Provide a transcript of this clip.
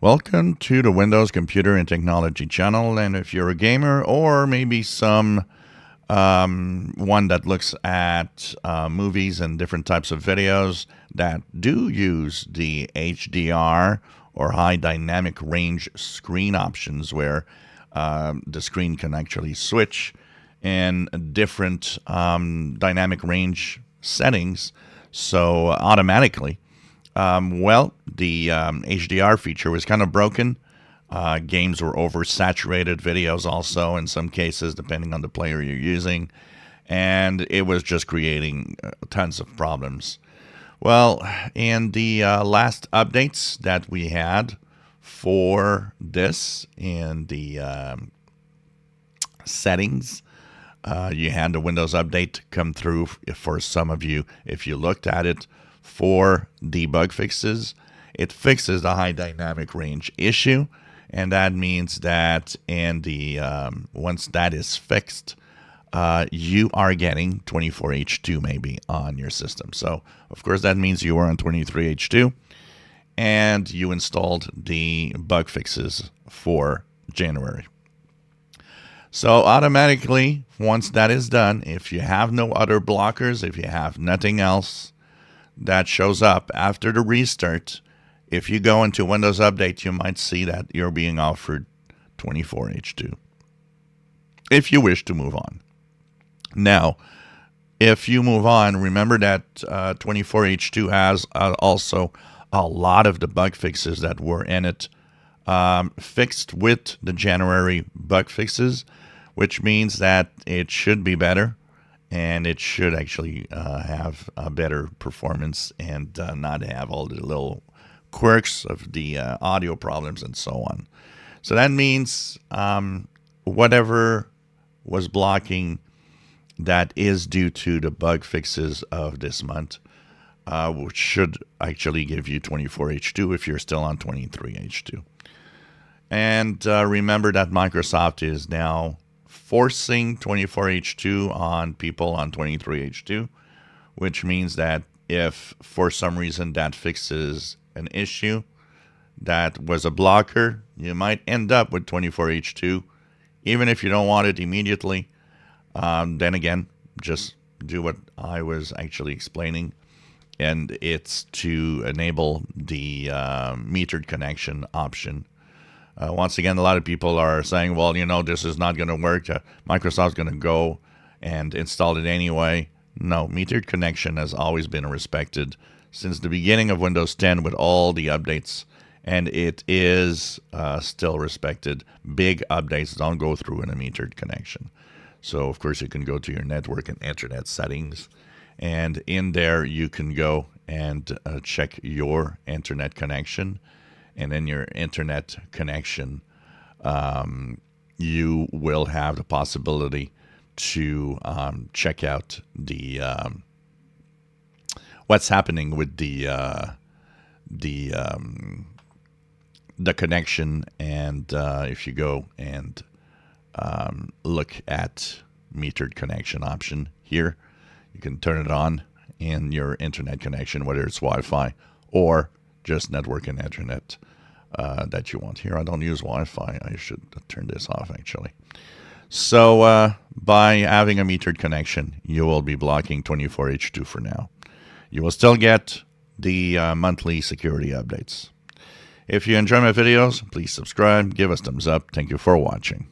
Welcome to the Windows Computer and Technology channel. And if you're a gamer or maybe some one that looks at movies and different types of videos that do use the HDR or high dynamic range screen options where the screen can actually switch in different dynamic range settings, so automatically. The HDR feature was kind of broken. Games were oversaturated, videos also, in some cases, depending on the player you're using. And it was just creating tons of problems. Well, in the last updates that we had for this in the settings, you had the Windows update come through for some of you. If you looked at it for the bug fixes, it fixes the high dynamic range issue. And that means that in the once that is fixed, you are getting 24H2 maybe on your system. So, of course, that means you are on 23H2 and you installed the bug fixes for January. So automatically, once that is done, if you have no other blockers, if you have nothing else that shows up after the restart, if you go into Windows Update, you might see that you're being offered 24H2 if you wish to move on. Now, if you move on, remember that 24H2 has also a lot of the bug fixes that were in it fixed with the January bug fixes, which means that it should be better and it should actually have a better performance and not have all the little quirks of the audio problems and so on. So that means whatever was blocking that is due to the bug fixes of this month, which should actually give you 24H2 if you're still on 23H2. And remember that Microsoft is now forcing 24H2 on people on 23H2, which means that if for some reason that fixes an issue that was a blocker, you might end up with 24H2, even if you don't want it immediately. Then again, just do what I was actually explaining, and it's to enable the metered connection option. Once again, a lot of people are saying, well, this is not going to work. Microsoft's going to go and install it anyway. No, metered connection has always been respected since the beginning of Windows 10 with all the updates, and it is still respected. Big updates don't go through in a metered connection. So, of course, you can go to your network and internet settings, and in there you can go and check your internet connection. And in your internet connection, you will have the possibility to check out the what's happening with the connection. And if you go and look at metered connection option here, you can turn it on in your internet connection, whether it's Wi-Fi or just network and internet that you want. Here, I don't use Wi-Fi. I should turn this off, actually. So by having a metered connection, you will be blocking 24H2 for now. You will still get the monthly security updates. If you enjoy my videos, please subscribe, give us thumbs up. Thank you for watching.